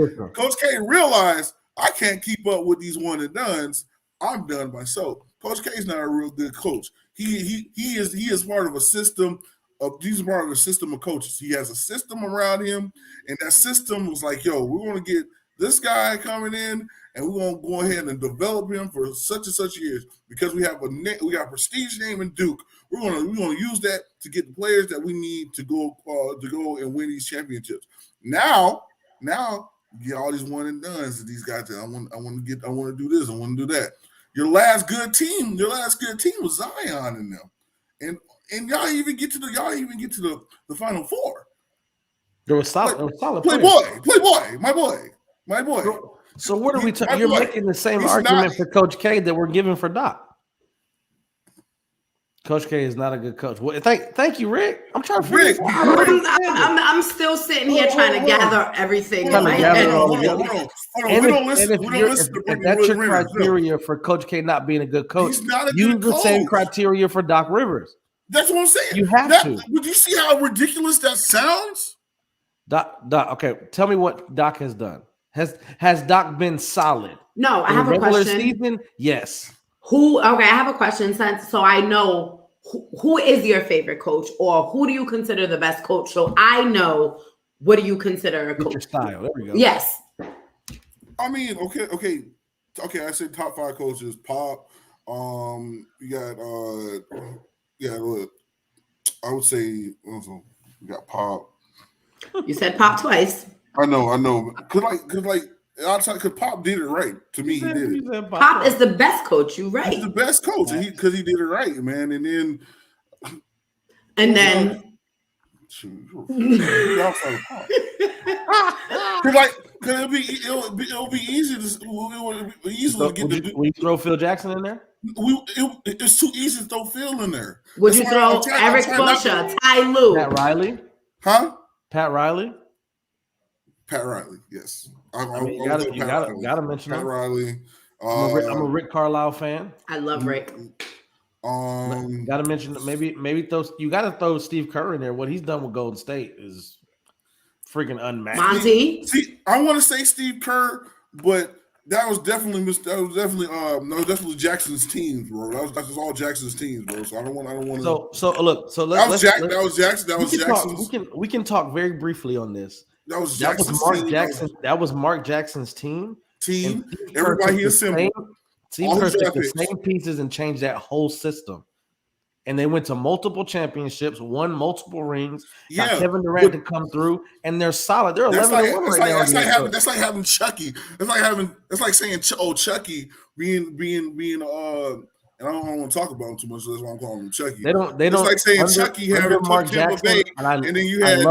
realized I can't keep up with these one and dones. I'm done myself. Coach K is not a real good coach. He is part of a system. He's part of a system of coaches. He has a system around him, and that system was like, yo, we're going to get this guy coming in, and we're going to go ahead and develop him for such and such years because we have a prestige name in Duke. We're going to use that to get the players that we need to go and win these championships. Now, you get all these one and dones to these guys. I want to do this. I want to do that. Your last good team was Zion in them, and y'all even get to the Final Four. There was solid Playboy, my boy. So what are we talking? You're making the same argument for Coach K that we're giving for Doc. Coach K is not a good coach. Well, thank you, Rick. I'm trying to figure it out. I'm still sitting here trying to gather everything. Hold on. We don't listen. If that's your criteria for Coach K not being a good coach, use the same criteria for Doc Rivers. That's what I'm saying. You have to. Would you see how ridiculous that sounds? Doc, okay. Tell me what Doc has done. Has Doc been solid? No, I have a question. Season? Yes. I have a question so I know who is your favorite coach or who do you consider the best coach? So I know what do you consider a coach? Your style. There we go. Yes. I mean, okay. I said top 5 coaches. Pop. You got I would say also we got Pop. You said Pop twice. I know. Cause Pop did it right. To me, he did it. Pop is the best coach. You right. He's the best coach because he did it right, man. And then. It'll be easy to get. Will you throw Phil Jackson in there? It's too easy to throw Phil in there. Would you throw Eric Spoelstra, Ty Lue, Pat Riley? Huh? Pat Riley? Pat Riley, yes. You gotta mention Pat him. Riley. I'm a Rick Carlisle fan. I love Rick. Gotta mention maybe you gotta throw Steve Kerr in there. What he's done with Golden State is freaking unmatched. Monty. See, I want to say Steve Kerr, but that was definitely Jackson's teams, bro. That was all Jackson's teams, bro. So I don't want to. That was Jackson. We can talk very briefly on this. That was Mark Jackson. That was Mark Jackson's team. Everybody he assembled. Steve Kerr took the same pieces and changed that whole system. And they went to multiple championships, won multiple rings, got Kevin Durant to come through, and they're solid. They're 11-1 right now. That's like having Chucky. It's like saying Chucky being and I don't want to talk about him too much, so that's why I'm calling him Chucky. They don't. It's like saying Chucky having Mark Jackson, and then you had. I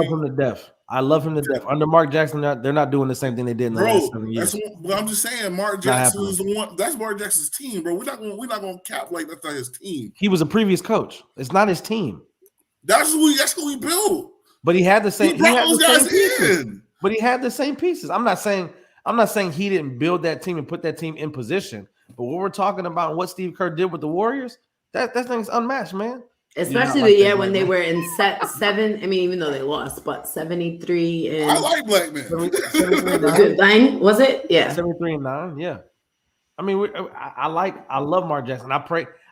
love him to death. Under Mark Jackson, they're not doing the same thing they did in the last 7 years. I'm just saying, Mark Jackson is the one. That's Mark Jackson's team, bro. We're not going to cap like that's not his team. He was a previous coach. It's not his team. That's who he built. But he had the same. He brought those guys in. But he had the same pieces. I'm not saying he didn't build that team and put that team in position. But what we're talking about, what Steve Kerr did with the Warriors, that thing's unmatched, man. Especially the year when they were in seven. I mean, even though they lost, but 73 and I like black men. 9 was it? Yeah, 73-9. Yeah. I mean, I love Mark Jackson.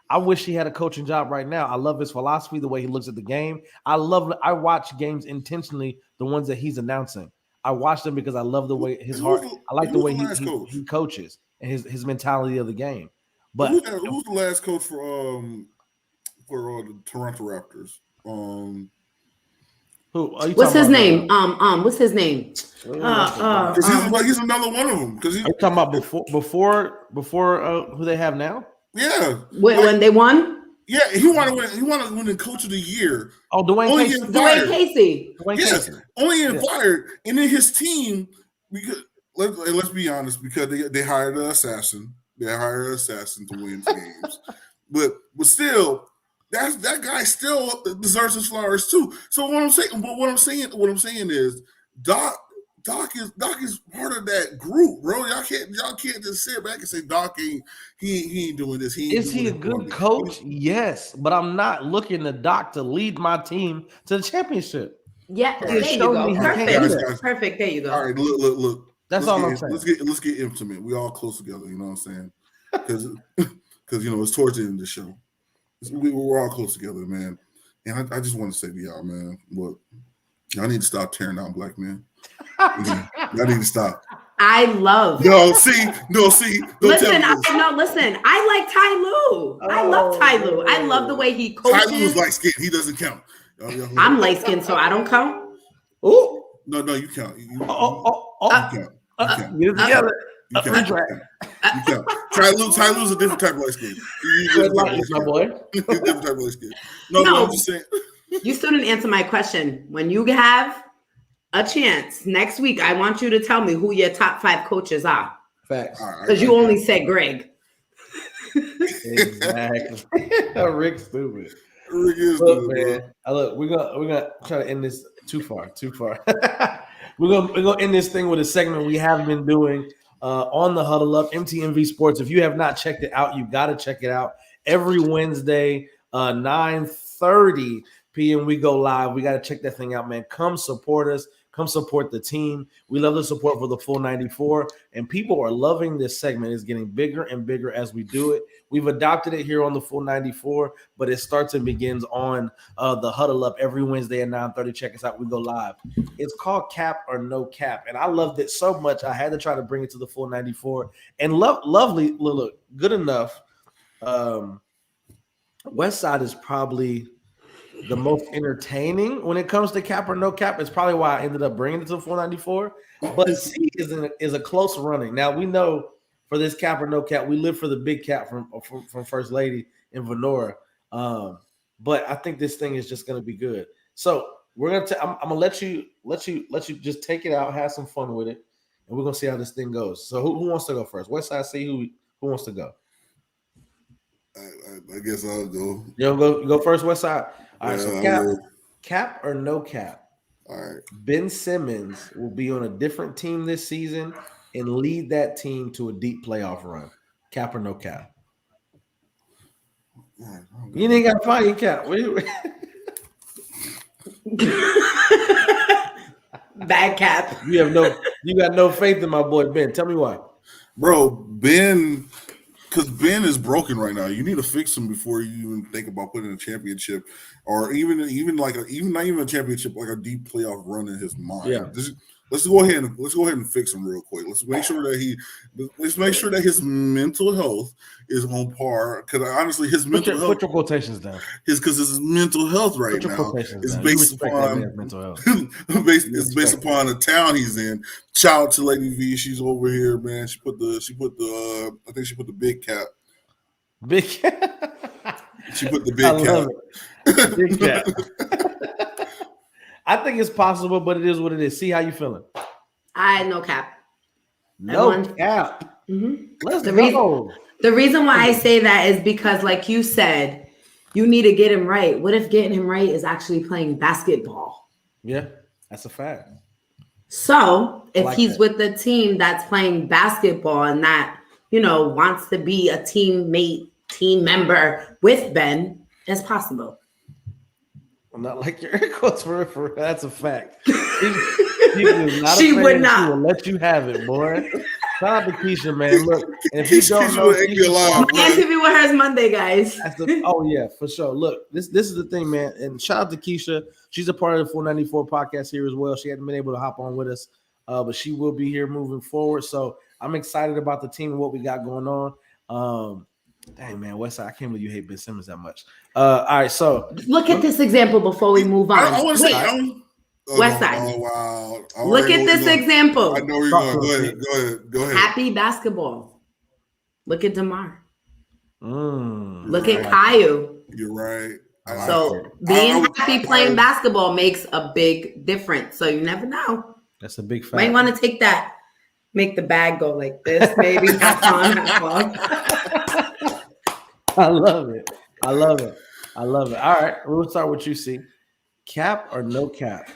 I wish he had a coaching job right now. I love his philosophy, the way he looks at the game. I watch games intentionally, the ones that he's announcing. I watch them because I love the way his heart. I like the way he coaches and his mentality of the game. But who's the last coach for the Toronto Raptors? What's his name? What's his name? Because he's another one of them. Because you're talking about before who they have now? Yeah. When they won? Yeah, he wanted to win the Coach of the Year. Oh, Dwayne Casey. Yes, only getting fired, and then his team. Because let's be honest, because they hired an assassin. They hired an assassin to win games, but still. That guy still deserves his flowers too. So what I'm saying is Doc is part of that group, bro. Y'all can't just sit back and say Doc ain't doing this. Is he a good coach? Yes, but I'm not looking to Doc to lead my team to the championship. Yeah, there you go. Perfect. There you go. All right, look. That's all I'm saying. Let's get intimate. We all close together. You know what I'm saying? Because it's towards the end of the show. We're all close together, man. And I just want to say to y'all, man, look, y'all need to stop tearing down black men. Y'all need to stop. I love. Listen. Listen. I like Ty Lue. I love Ty Lue. I love the way he coaches. Ty Lue's light skinned. He doesn't count. I'm light skinned, so I don't count. Oh no, you count. You count. You count. Ty Lue's a different type of light skin. My boy. Different type of light skin. No, I'm just saying. You still didn't answer my question. When you have a chance next week, I want you to tell me who your top 5 coaches are. Facts. Because you only said Greg. Exactly. Rick's stupid. Rick is stupid, man. Look, we're gonna try to end this too far. We're gonna end this thing with a segment we have been doing on the Huddle Up, MTMV Sports. If you have not checked it out, you got to check it out. Every Wednesday, 9:30 p.m. we go live. We got to check that thing out, man. Come support us. Come support the team. We love the support for the Full 94, and people are loving this segment. It's getting bigger and bigger as we do it. We've adopted it here on the Full 94, but it starts and begins on the Huddle Up every Wednesday at 9:30. Check us out. We go live. It's called Cap or No Cap, and I loved it so much I had to try to bring it to the Full 94. And lovely, look, good enough. West Side is probably the most entertaining when it comes to cap or no cap. It's probably why I ended up bringing it to 494. But C is a close running. Now we know for this cap or no cap, we live for the big cap from First Lady in Venora. But I think this thing is just going to be good. So we're gonna. I'm gonna let you just take it out, have some fun with it, and we're gonna see how this thing goes. So who wants to go first? Westside C. Who wants to go? I guess I'll go. You go first, Westside. All right. So cap or no cap. All right. Ben Simmons will be on a different team this season and lead that team to a deep playoff run. Cap or no cap? You ain't got to find your cap. Bad cap. You got no faith in my boy Ben. Tell me why. Bro, Ben, because Ben is broken right now. You need to fix him before you even think about putting a championship, or even not even a championship, like a deep playoff run in his mind. Yeah. Let's go ahead and fix him real quick. Let's make sure that his mental health is on par. Because honestly, his mental health. Put your quotations down. Because his mental health right now is based upon mental health. It's based upon the town he's in. Shout out to Lady V. She's over here, man. She put the I think she put the big cap. Big cap. She put the big cap. Big cap. I think it's possible, but it is what it is. See how you feeling? No cap. No cap. Mm-hmm. Let's go. The reason why I say that is because, like you said, you need to get him right. What if getting him right is actually playing basketball? Yeah, that's a fact. So if he's with the team that's playing basketball and that, wants to be a team member with Ben, it's possible. Not like your air quotes for that's a fact. She would not. She will let you have it, boy. Shout out to Keisha, man. Look, if you don't know, my interview with her is Monday, guys. Oh yeah, for sure. Look, this is the thing, man. And shout out to Keisha. She's a part of the 494 podcast here as well. She hadn't been able to hop on with us, but she will be here moving forward. So I'm excited about the team and what we got going on. Dang, man, Westside, I can't believe you hate Ben Simmons that much. All right, so look at this example before we move on. I want to say, Westside. Oh wow! Look at this example. I know where you're going. Go ahead. Happy basketball. Look at DeMar. Look at right. Caillou. You're right. So being happy playing basketball makes a big difference. So you never know. That's a big fact. Might want to take that, make the bag go like this, maybe. I love it. All right, we'll start with you, C. Cap or no cap?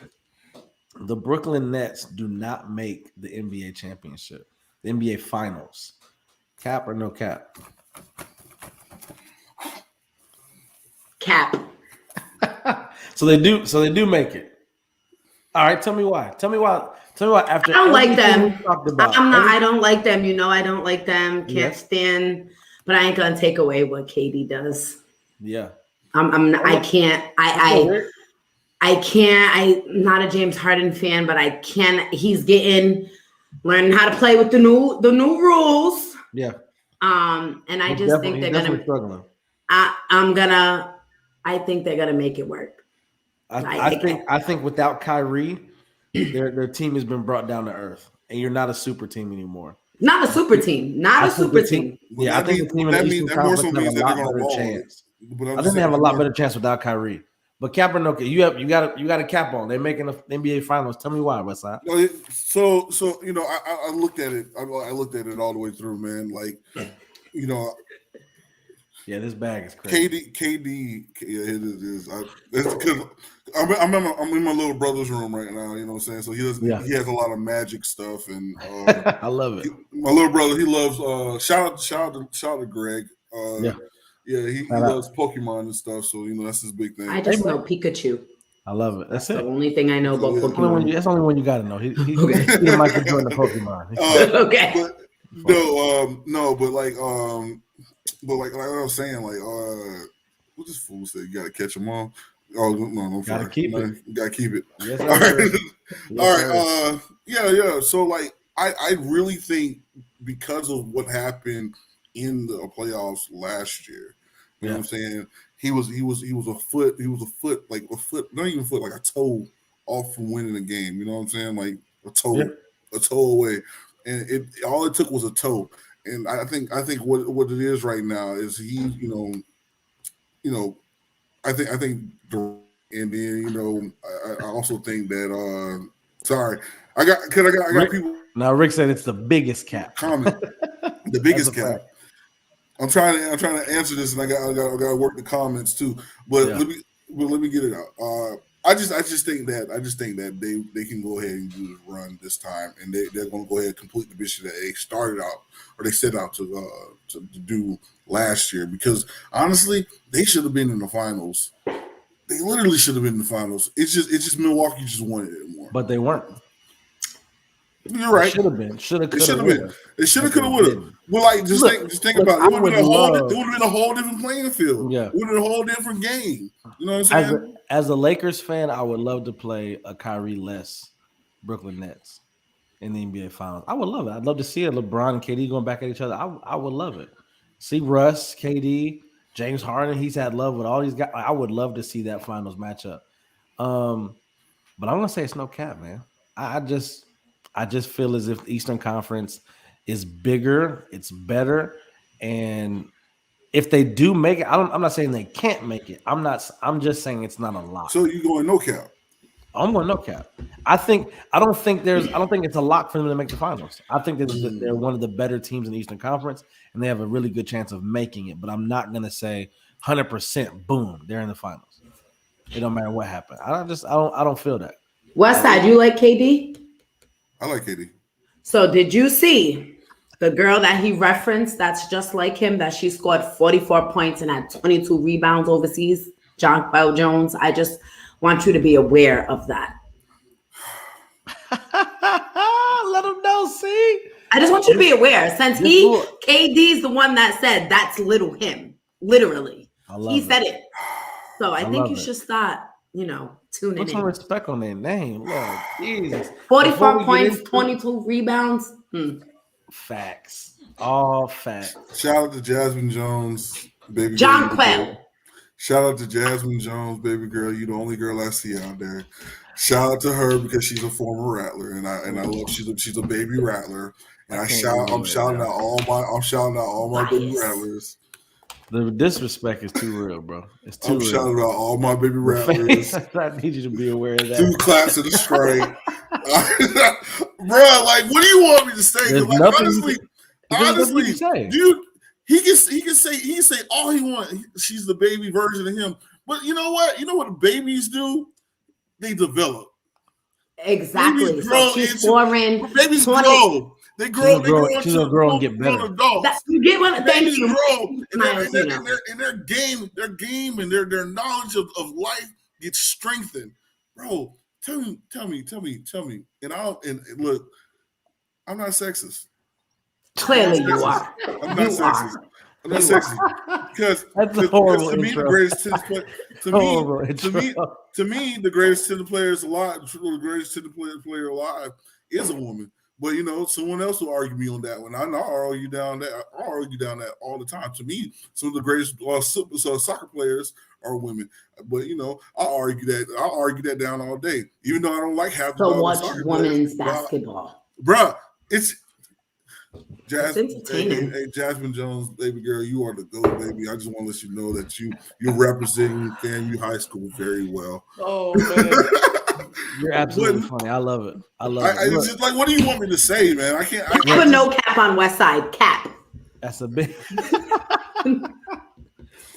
The Brooklyn Nets do not make the NBA championship, the NBA finals. Cap or no cap? Cap. So they do make it. All right, tell me why. After I don't like them. I don't like them. I don't like them. Can't stand. But I ain't gonna take away what KD does. Yeah. I'm not a James Harden fan, but I can. He's learning how to play with the new rules. Yeah. And I just think they're gonna struggling. I think they're gonna make it work. I think without Kyrie, their team has been brought down to earth, and you're not a super team anymore. Not a super team. Not a super team. Yeah, I think the team in the Eastern Conference have a lot better chance. I think they have a lot better chance without Kyrie. But cap or no cap, you got a cap on. They're making the NBA Finals. Tell me why, Westside. So I looked at it. I looked at it all the way through, man. Like, yeah, this bag is crazy. KD, yeah, it is. It's because I'm in my little brother's room right now. You know what I'm saying? So he has a lot of magic stuff, and I love it. My little brother, he loves. Shout out to Greg. He loves Pokemon and stuff. So that's his big thing. I just know Pikachu. I love it. That's it. The only thing I know about Pokemon. That's the only one you got to know. He's Michael Jordan of Pokemon. Okay. But like I was saying, what this fool said, you gotta catch them all. Oh no, gotta keep it. You gotta keep it. Yes, all right. All right. Yeah. So I really think because of what happened in the playoffs last year, you know what I'm saying? he was a foot, not even a foot, like a toe off from winning the game. You know what I'm saying? Like a toe away, and all it took was a toe. And I think what it is right now is he, I think, and then I also think that I got people. Now Rick said it's the biggest cap. Comment the biggest cap. I'm trying to answer this, and I got to work the comments too. But let me get it out. I just think that they can go ahead and do the run this time, and they're going to go ahead and complete the mission that they started out or they set out to do last year. Because honestly, they should have been in the finals. They literally should have been in the finals. It's just Milwaukee just wanted it more, but they weren't. You're right. Should have been. Should have. It should have been. It should have. Could have. Would have. Well, like just think about it. It would have been a whole different playing field. Yeah. It would have been a whole different game. You know what I'm saying? As a Lakers fan, I would love to play a Kyrie less Brooklyn Nets in the NBA Finals. I would love it. I'd love to see it. LeBron and KD going back at each other. I would love it. See Russ, KD, James Harden. He's had love with all these guys. I would love to see that Finals matchup. But I'm gonna say it's no cap, man. I just feel as if the Eastern Conference is bigger, it's better, and if they do make it, I'm not saying they can't make it. I'm just saying it's not a lock. So you going no cap? I'm going no cap. I don't think it's a lock for them to make the finals. I think that they're one of the better teams in the Eastern Conference, and they have a really good chance of making it. But I'm not going to say 100%. Boom, they're in the finals. It don't matter what happened. I don't feel that. Westside, you like KD? I like KD. So did you see the girl that he referenced that's just like him, that she scored 44 points and had 22 rebounds overseas, Jonquel Jones? I just want you to be aware of that. Let him know, see? I just want you to be aware, since KD's the one that said that's little him, literally. He said it. So I think you should start, tuning in. Put some respect on their name. Lord, Jesus. 44 points, 22 rebounds. Facts. All facts. Shout out to Jasmine Jones, baby. Jonquel. Shout out to Jasmine Jones, baby girl. You the only girl I see out there. Shout out to her because she's a former Rattler, and I love she's a baby Rattler. And I'm shouting out all my baby Rattlers. The disrespect is too real, bro. It's too real. I'm shouting out all my baby Rattlers. I need you to be aware of that. 2 claps of the straight. Bro, like, what do you want me to say? Like, honestly, dude, he can say all he wants. She's the baby version of him. But you know what? You know what babies do? They develop. Exactly. Babies grow babies 20. grow. They grow. She's gonna grow and get better. You get what? Thank you. And their game, and their knowledge of life gets strengthened, bro. Tell me. And look, I'm not sexist. Clearly, you are. I'm not sexist. I'm not sexist because to me the greatest tennis player. To me, the greatest tennis players alive, the greatest tennis player alive is a woman. But someone else will argue me on that one. I'll argue down that all the time. To me, some of the greatest soccer players are women. But I'll argue that down all day. Even though I don't like half the watch women's basketball. Bruh, it's Jasmine, hey, Jasmine Jones, baby girl, you are the GOAT, baby. I just want to let you know that you're representing FAMU High School very well. Oh man. You're absolutely funny. I love it. It's just like, what do you want me to say, man? I can't. Put no cap on Westside. Cap. That's a big.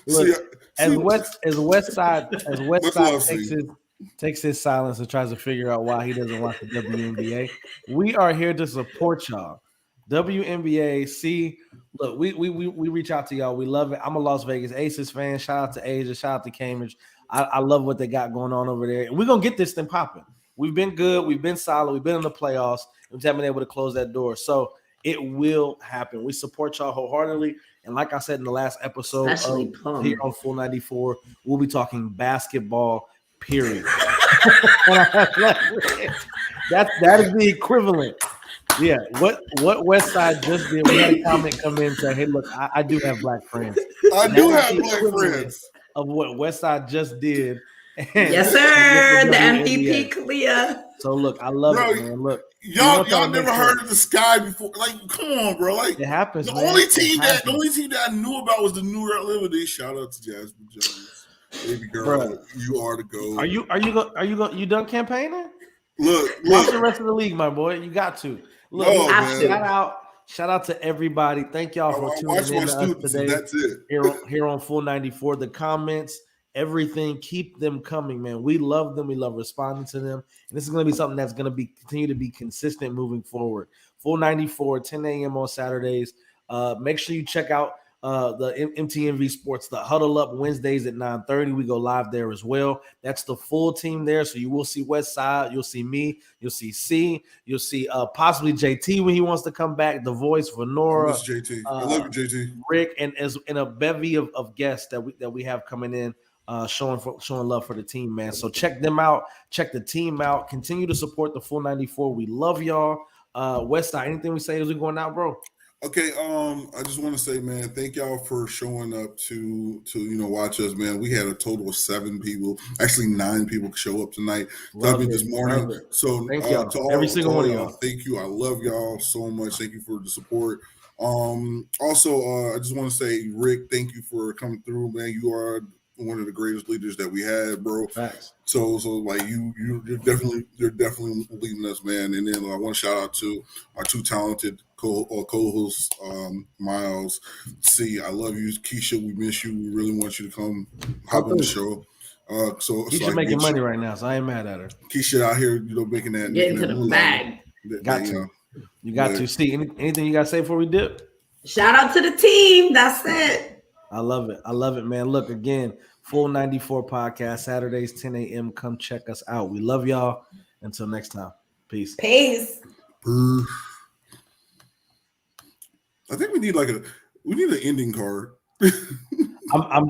Look, as Westside takes his silence and tries to figure out why he doesn't watch the WNBA, we are here to support y'all. WNBA. See, look, we reach out to y'all. We love it. I'm a Las Vegas Aces fan. Shout out to Asia. Shout out to Cambridge. I love what they got going on over there. And we're going to get this thing popping. We've been good. We've been solid. We've been in the playoffs. We haven't been able to close that door. So it will happen. We support y'all wholeheartedly. And like I said in the last episode here on Full 94, we'll be talking basketball, period. That is the equivalent. Yeah, what Westside just did, we had a comment come in and say, hey, look, I do have black friends. I do have black friends. of what Westside just did. Yes, sir. The MVP clear. So look, I love it, man. Look, y'all never heard of the Sky before. Like, come on, bro. Like, it happens. The only team that I knew about was the New York Liberty. Shout out to Jasmine Jones, baby girl. Bro, you are the GOAT. You done campaigning? Look. Watch the rest of the league, my boy. You got to. Look, shout out to everybody. Thank y'all for tuning in to us today. That's it. Here on Full 94. The comments, everything, keep them coming, man. We love them. We love responding to them. And this is going to be something that's going to continue to be consistent moving forward. Full 94, 10 a.m. on Saturdays. Make sure you check out the MTMV Sports, the Huddle Up Wednesdays at 9:30. We go live there as well. That's the full team there. So you will see Westside, you'll see me, you'll see C, you'll see possibly JT when he wants to come back, the voice for Nora. JT. I love you, JT. Rick, and a bevy of guests that we have coming in. Showing love for the team, man. So check them out. Check the team out. Continue to support the Full 94. We love y'all. Westside, anything we say as we going out, bro? Okay, I just want to say, man, thank y'all for showing up to watch us, man. We had a total of 7 people, actually 9 people show up tonight. This morning. So thank y'all. To all, every single one of y'all. Thank you. I love y'all so much. Thank you for the support. Also, I just want to say, Rick, thank you for coming through, man. You are one of the greatest leaders that we had, bro. Facts. So like you're definitely leading us, man. And then I want to shout out to our 2 talented co-hosts, Miles, C. I love you, Keisha. We miss you. We really want you to come hop on the show. Keisha making money right now, so I ain't mad at her. Keisha out here, making that getting to the bag. You got to see anything you got to say before we dip. Shout out to the team. That's it. I love it, man. Look, again, Full 94 podcast, Saturdays, 10 a.m. Come check us out. We love y'all. Until next time. Peace. Peace. I think we need an ending card. I'm